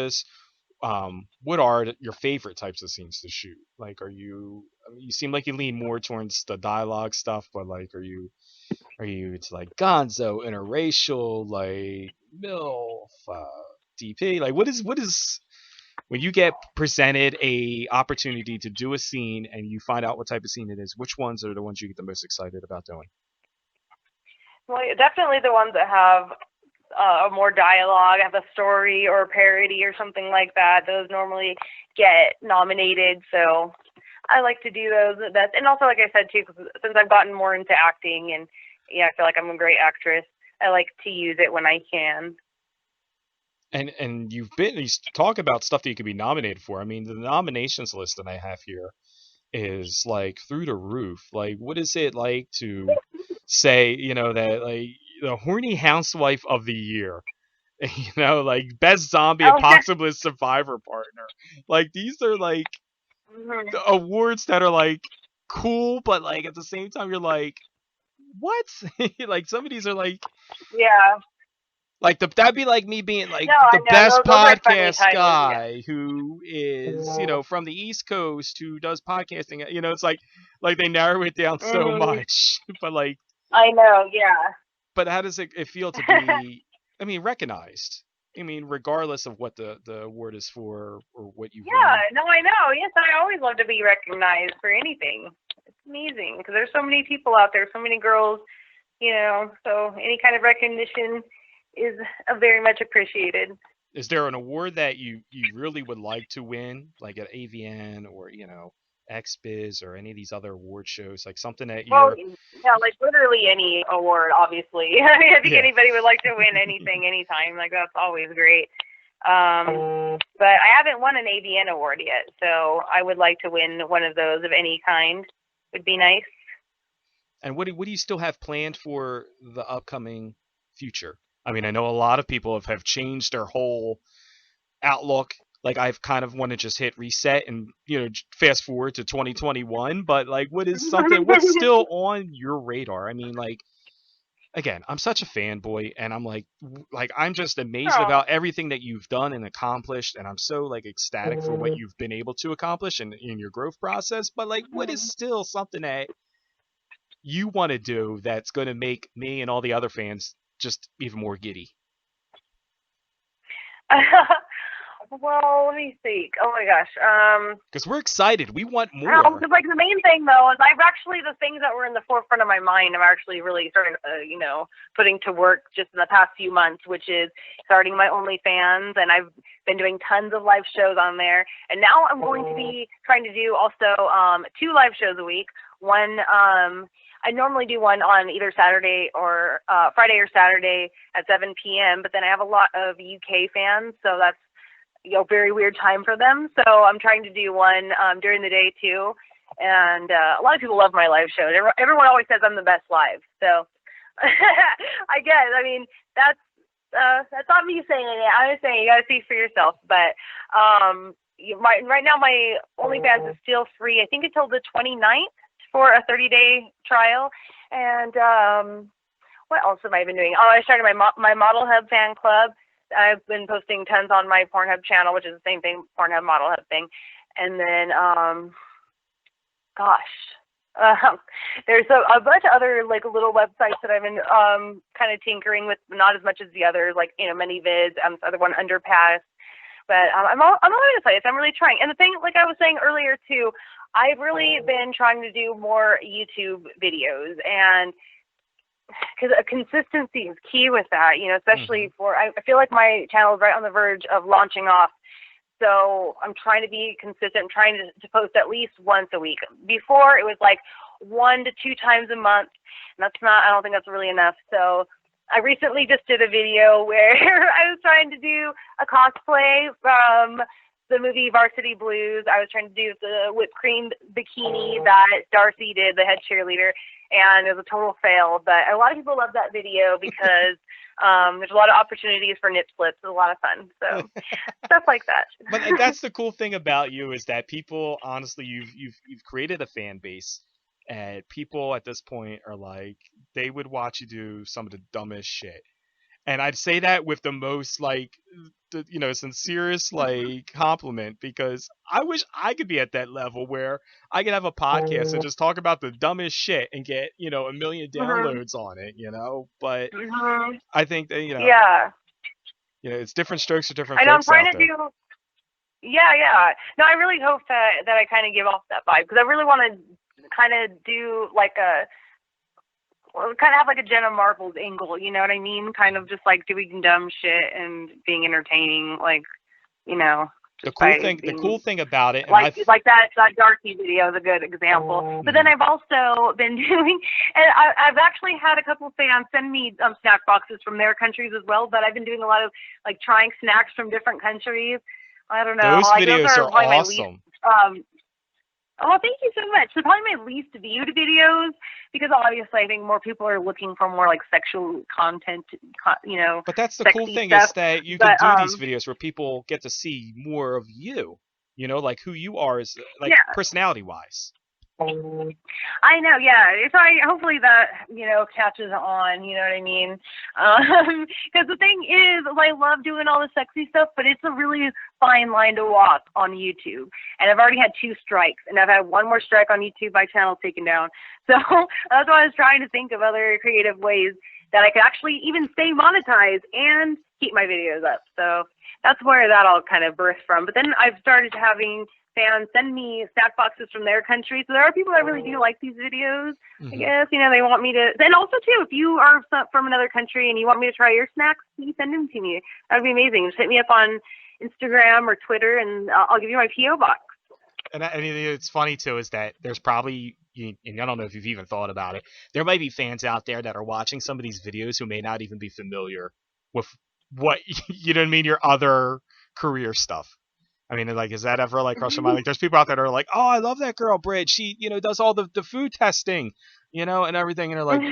are your favorite types of scenes to shoot? Like, you seem like you lean more towards the dialogue stuff, but like, are you it's like gonzo, interracial, like MILF, DP? Like, what is when you get presented a opportunity to do a scene and you find out what type of scene it is, which ones are the ones you get the most excited about doing? Well, definitely the ones that have more dialogue, have a story or a parody or something like that. Those normally get nominated, so I like to do those. And also, like I said too, since I've gotten more into acting, and I feel like I'm a great actress, I like to use it when I can. And you talk about stuff that you could be nominated for. I mean, the nominations list that I have here is like through the roof. Like, what is it like to say, that like the horny housewife of the year, like best zombie apocalypse survivor partner? Like, these are like the awards that are like cool, but like at the same time you're like, what? Like, some of these are like, yeah. Like that'd be like me being like the I know. best Those are funny podcast titles, guy who is, from the East Coast who does podcasting. It's like they narrow it down so much. But like, I know, yeah. But how does it feel to be, recognized? Regardless of what the award is for or what you've won. No, I know. Yes, I always love to be recognized for anything. It's amazing because there's so many people out there, so many girls, so any kind of recognition is very much appreciated. Is there an award that you really would like to win, like at AVN or XBiz or any of these other award shows, like something that you're? Well, like literally any award, obviously. I think anybody would like to win anything, anytime. Like, that's always great. But I haven't won an AVN award yet, so I would like to win one of those of any kind. Would be nice. And what do you still have planned for the upcoming future? I know a lot of people have changed their whole outlook. Like, I've kind of want to just hit reset and, fast forward to 2021. But like, what's still on your radar? Again, I'm such a fanboy, and I'm like I'm just amazed about everything that you've done and accomplished, and I'm so like ecstatic for what you've been able to accomplish in your growth process. But like, what is still something that you want to do that's going to make me and all the other fans just even more giddy? Well, let me think. Oh my gosh. Because we're excited. We want more. Like, the main thing though is the things that were in the forefront of my mind, I'm actually really starting, putting to work just in the past few months, which is starting my OnlyFans, and I've been doing tons of live shows on there, and now I'm going to be trying to do also 2 live shows a week. One, I normally do one on either Saturday or Friday or Saturday at 7 p.m., but then I have a lot of UK fans, so that's very weird time for them. So I'm trying to do one during the day too. And a lot of people love my live shows. Everyone always says I'm the best live. So I guess, that's not me saying it. I'm just saying you got to see for yourself. But right now my OnlyFans is still free. I think until the 29th for a 30-day trial. And what else have I been doing? Oh, I started my Model Hub fan club. I've been posting tons on my Pornhub channel, which is the same thing, Pornhub Model Hub thing. And then, there's a bunch of other like little websites that I've been kind of tinkering with, not as much as the others, like ManyVids, the other one, Underpass. But I'm all over the place. I'm really trying. And the thing, like I was saying earlier too, I've really been trying to do more YouTube videos, and because consistency is key with that, especially for, I feel like my channel is right on the verge of launching off. So I'm trying to be consistent. I'm trying to post at least once a week. Before it was like 1 to 2 times a month. And I don't think that's really enough. So I recently just did a video where I was trying to do a cosplay from the movie Varsity Blues. I was trying to do the whipped cream bikini that Darcy did, the head cheerleader, and it was a total fail. But a lot of people love that video because there's a lot of opportunities for nip slips. It's a lot of fun. So stuff like that. But that's the cool thing about you, is that people, honestly, you've created a fan base, and people at this point are like, they would watch you do some of the dumbest shit. And I'd say that with the most sincerest compliment, because I wish I could be at that level where I could have a podcast and just talk about the dumbest shit and get, a million downloads on it, But I think that, yeah. It's different strokes for different I know, folks I'm trying out to there. do. Yeah. No, I really hope that I kind of give off that vibe, because I really want to kind of do kind of have like a Jenna Marbles angle, you know what I mean? Kind of just like doing dumb shit and being entertaining, The cool thing about it, and like that Darcy video is a good example. But then I've also been doing, and I've actually had a couple fans send me snack boxes from their countries as well. But I've been doing a lot of trying snacks from different countries. I don't know. Those videos are awesome. Oh, thank you so much. They're probably my least viewed videos, because obviously I think more people are looking for more sexual content, But that's the cool thing, stuff. is that you can do these videos where people get to see more of you, like who you are, is personality wise. I know, yeah. So hopefully that, catches on, you know what I mean? Because the thing is, I love doing all the sexy stuff, but it's a really fine line to walk on YouTube. And I've already had 2 strikes, and I've had 1 more strike on YouTube, my channel taken down. So that's why I was trying to think of other creative ways that I could actually even stay monetized and keep my videos up. So that's where that all kind of birthed from. But then I've started having fans send me snack boxes from their country. So there are people that really do like these videos. I guess, they want me to. And also, too, if you are from another country and you want me to try your snacks, please send them to me. That would be amazing. Just hit me up on Instagram or Twitter, and I'll give you my P.O. box. And it's funny, too, is that there's probably, and I don't know if you've even thought about it, there might be fans out there that are watching some of these videos who may not even be familiar with what, your other career stuff. I mean, is that ever crossed your mind? There's people out there that are like, oh, I love that girl, Brit. She, does all the food testing, and everything. And they're like,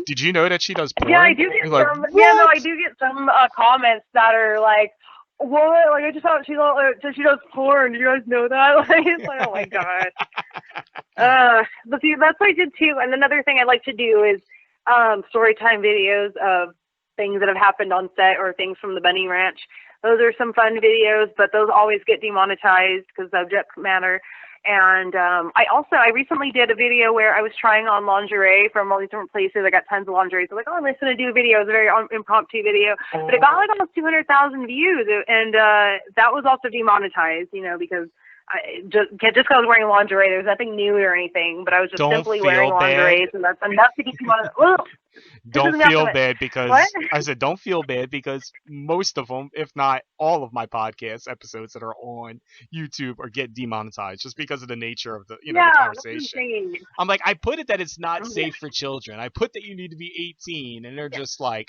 did you know that she does porn? Yeah, I do get some. I do get some comments that are like, what? I just thought she does porn. Do you guys know that? It's oh my god. But see, that's what I did too. And another thing I like to do is story time videos of things that have happened on set or things from the Bunny Ranch. Those are some fun videos, but those always get demonetized because subject matter. And I recently did a video where I was trying on lingerie from all these different places. I got tons of lingerie. So I'm just going to do a video. It was a very impromptu video. But it got almost 200,000 views. And that was also demonetized, because just because I was wearing lingerie, there was nothing new or anything. But I was just simply wearing lingerie. And that's enough to get demonetized. Don't feel bad because I said don't feel bad because most of them, if not all of my podcast episodes that are on YouTube, are get demonetized just because of the nature of the the conversation. I'm like, I put it that it's not safe for children. I put that you need to be 18, and they're just like,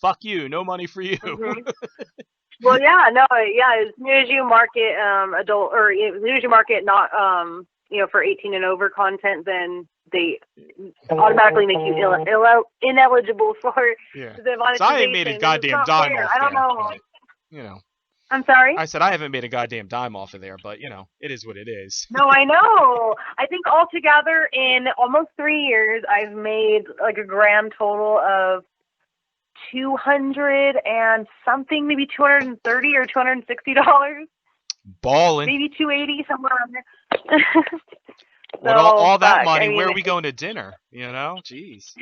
"Fuck you, no money for you." Well, as soon as you market adult, or as soon as you market not for 18 and over content, then they automatically make you ineligible for the monetization. So I ain't made a goddamn dime off I don't know. But, I'm sorry? I said I haven't made a goddamn dime off of there, but, it is what it is. No, I know. I think altogether in almost 3 years, I've made a grand total of 200 and something, maybe $230 or $260. Ballin'. Maybe 280, somewhere around there. What So all that fuck. money? Where are we going to dinner? Jeez.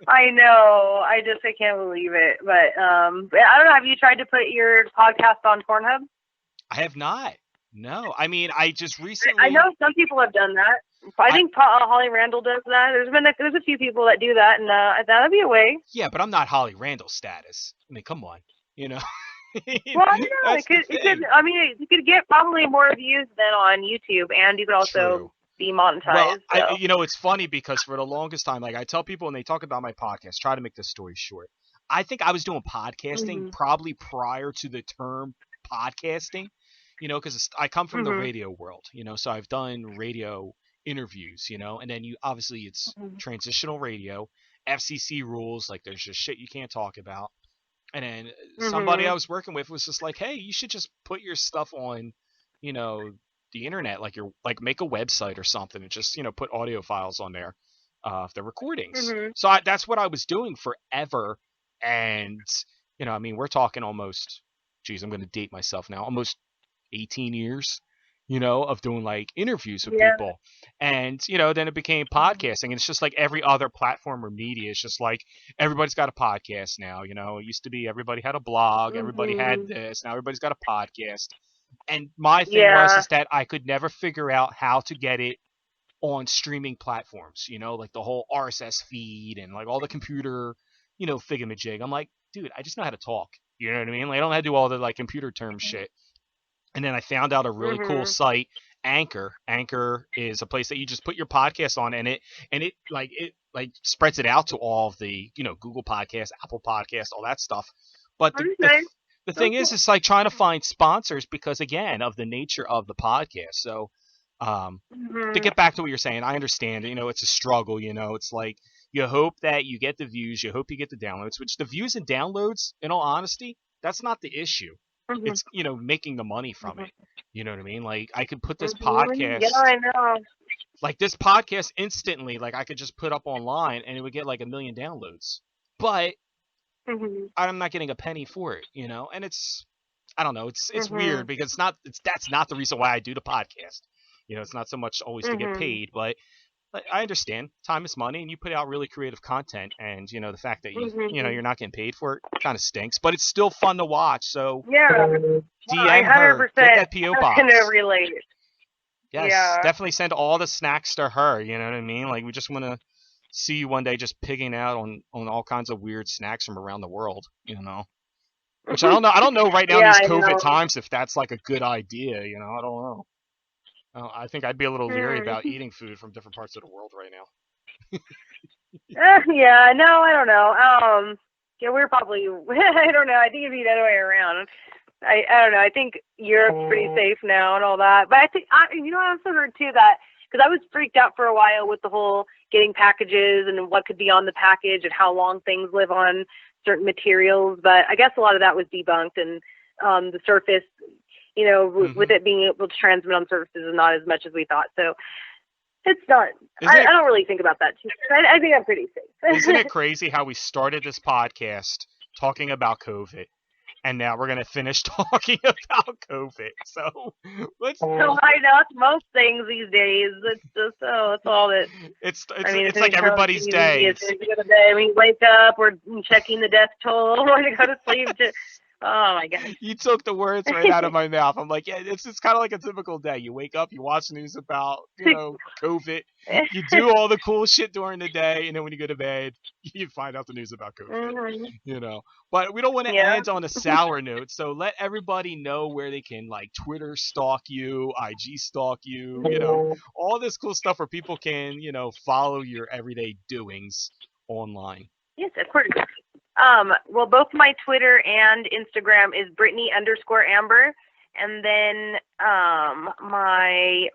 I know. I can't believe it. But I don't know. Have you tried to put your podcast on Pornhub? I have not. No, I mean, I just I recently. know some people have done that. I I think Holly Randall does that. There's a few people that do that, and that'd be a way. Yeah, but I'm not Holly Randall status. I mean, come on. You know, Well, I don't know. that's the It could. thing. I mean, you could get probably more views than on YouTube, and you could also True. be Well, monetized. So. it's funny because for the longest time, like I tell people when they talk about my podcast, try to make this story short. I think I was doing podcasting Mhm. probably prior to the term podcasting, because I come from the Mhm. radio world, so I've done radio interviews, and then obviously it's Mhm. transitional radio, FCC rules, like there's just shit you can't talk about. And then somebody I Mhm. was working with was just like, "Hey, you should just put your stuff on, you know, the internet, like make a website or something, and just put audio files on there, of the recordings." Mhm. So that's what I was doing forever, and I mean, we're talking almost, geez, I'm going to date myself now, almost 18 years, of doing like interviews with Yeah. people. And, then it became Mhm. podcasting. And it's just like every other platform or media. It's just like everybody's got a podcast now. It used to be everybody had a blog, everybody had Mhm. this. Now everybody's got a podcast. And my thing was Yeah. is that I could never figure out how to get it on streaming platforms, like the whole RSS feed and like all the computer, figamajig. I'm like, dude, I just know how to talk. You know what I mean? Like I don't know how to do all the like computer term shit. And then I found out a really cool Mhm. site, Anchor. Anchor is a place that you just put your podcast on, and it spreads it out to all of the Google Podcasts, Apple Podcasts, all that stuff. But Okay. the thing is, Okay. it's like trying to find sponsors because again of the nature of the podcast. So to Mhm. get back to what you're saying, I understand. It's a struggle. It's like you hope that you get the views, you hope you get the downloads. Which the views and downloads, in all honesty, that's not the issue. Mhm. It's making the money from Mhm. it. You know what I mean? Like I could put Mhm. Yeah, I know. this podcast instantly. Like I could just put up online and it would get like 1 million downloads. But Mhm. I'm not getting a penny for it. And I don't know. It's weird Mhm. because that's not the reason why I do the podcast. It's not so much always to get Mhm. paid, but I understand time is money, and you put out really creative content, and the fact that Mhm. you're not getting paid for it kind of stinks, but it's still fun to watch. So Yeah. No, I DM her, get 100% that PO can box. relate. Yes, Yeah. definitely send all the snacks to her. You know what I mean? Like we just want to see you one day just pigging out on all kinds of weird snacks from around the world. Which I don't know. I don't know right now in Yeah, these I COVID know. times if that's like a good idea. I don't know. I think I'd be a little leery about Hmm. eating food from different parts of the world right now. Yeah, no, I don't know. Yeah, we're probably. I don't know. I think it'd be the other way around. I don't know. I think Europe's pretty safe now and all that. But I think I also heard too that because I was freaked out for a while with the whole getting packages and what could be on the package and how long things live on certain materials. But I guess a lot of that was debunked and the surface, Hmm. with it being able to transmit on surfaces is not as much as we thought. So it's not. Isn't I it don't really think about that too much. I think I'm pretty isn't it safe. crazy how we started this podcast talking about COVID, and now we're gonna finish talking about COVID? So let's. So I know it's most things these days. It's just it's all that. It's I it's mean, as it's soon as like you turn on everybody's TV, day. as soon as you go to bed, when you wake up, we're checking the death toll. When you go to sleep, oh my gosh. You took the words right out of my mouth. I'm like, yeah, it's kind of like a typical day. You wake up, you watch news about COVID, you do all the cool shit during the day, and then when you go to bed, you find out the news about COVID. Hmm. You know, but we don't want to Yeah. end on a sour note, so let everybody know where they can like Twitter stalk you, IG stalk you, all this cool stuff where people can follow your everyday doings online. Yes, of course. Well, both my Twitter and Instagram is Britney_Amber, and then my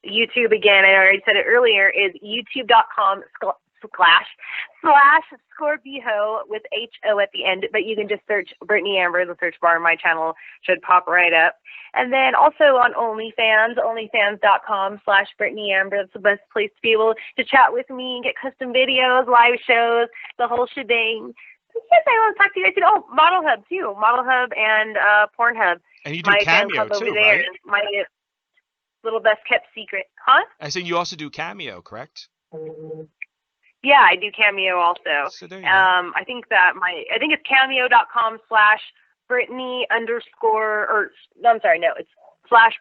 YouTube again. I already said it earlier. Is youtube.com/slash Scorpio with HO at the end. But you can just search Britney Amber in the search bar, and my channel should pop right up. And then also on OnlyFans, onlyfans.com/Britney Amber. That's the best place to be able to chat with me and get custom videos, live shows, the whole shebang. Yes, I want to talk to you guys. Oh, Model Hub too. Model Hub and Pornhub. And you do My fan Cameo club over too, there. right? My Little best kept secret. Huh? I said you also do Cameo, correct? Yeah, I do Cameo also. So there you go. I think it's cameo.com/Britney underscore, or no, I'm sorry, no, it's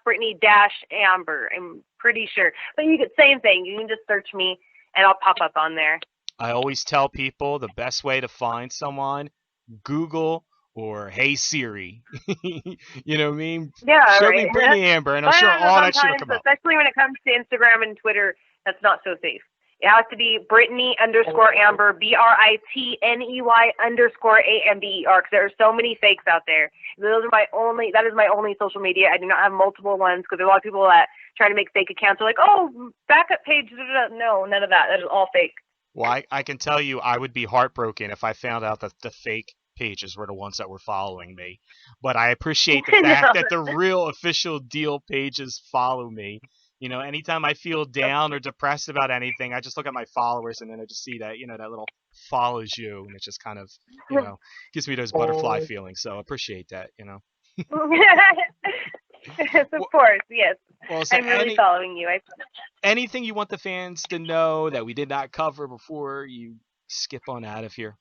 /Britney dash Amber. I'm pretty sure. But you could, same thing. You can just search me and I'll pop up on there. I always tell people the best way to find someone, Google or Hey Siri. You know what I mean? Yeah, Show me right. Brittany Amber, and I'm But sure I don't know, all that shit will sometimes, come up. especially when it comes to Instagram and Twitter, that's not so safe. It has to be Britney underscore Amber, BRITNEY underscore AMBER, because there are so many fakes out there. That is my only social media. I do not have multiple ones, because there's a lot of people that try to make fake accounts. They're like, oh, backup page. No, none of that. That is all fake. Well, I can tell you I would be heartbroken if I found out that the fake pages were the ones that were following me. But I appreciate the fact that the real official deal pages follow me. You know, anytime I feel down or depressed about anything, I just look at my followers and then I just see that, that little follows you, and it just kind of, gives me those butterfly feelings. So I appreciate that. Yes, of course, yes. Well, so I'm really following you. anything you want the fans to know that we did not cover before you skip on out of here?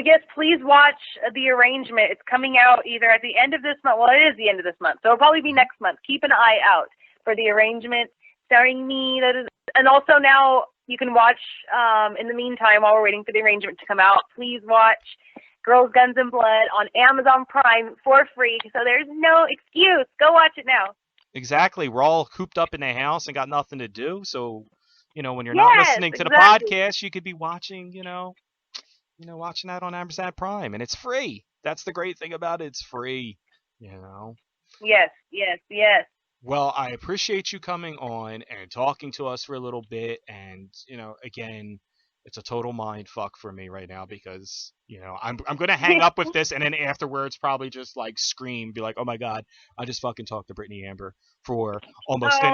Yes, please watch The Arrangement. It's coming out either at the end of this month. Well, it is the end of this month, so it'll probably be next month. Keep an eye out for The Arrangement, starring me. And also now you can watch, in the meantime, while we're waiting for The Arrangement to come out, please watch Girls, Guns, and Blood on Amazon Prime for free. So there's no excuse. Go watch it now. Exactly. We're all cooped up in the house and got nothing to do. So, when you're not listening to the podcast, you could be watching, watching that on Amazon Prime, and it's free. That's the great thing about it. It's free, Yes, yes, yes. Well, I appreciate you coming on and talking to us for a little bit. And, again, it's a total mind fuck for me right now because, I'm going to hang up with this and then afterwards probably just like scream, be like, oh my God, I just fucking talked to Brittany Amber for almost an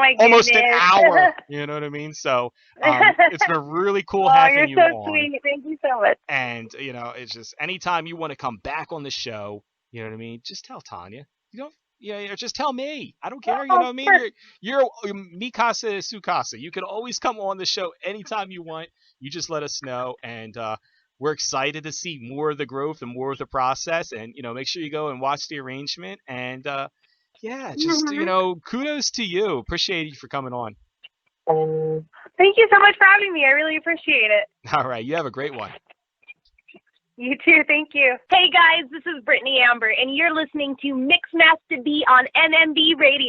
hour. You know what I mean? So it's been really cool having you on. You're so sweet. Thank you so much. And, it's just anytime you want to come back on the show, you know what I mean? Just tell Tanya. Yeah, just tell me. I don't care. You know what I mean? You're mi casa su casa. You can always come on the show anytime you want. You just let us know, and we're excited to see more of the growth and more of the process. And make sure you go and watch The Arrangement. And just kudos to you. Appreciate you for coming on. Thank you so much for having me. I really appreciate it. All right, you have a great one. You too. Thank you. Hey guys, this is Brittany Amber, and you're listening to Mix Masta B on MMB Radio.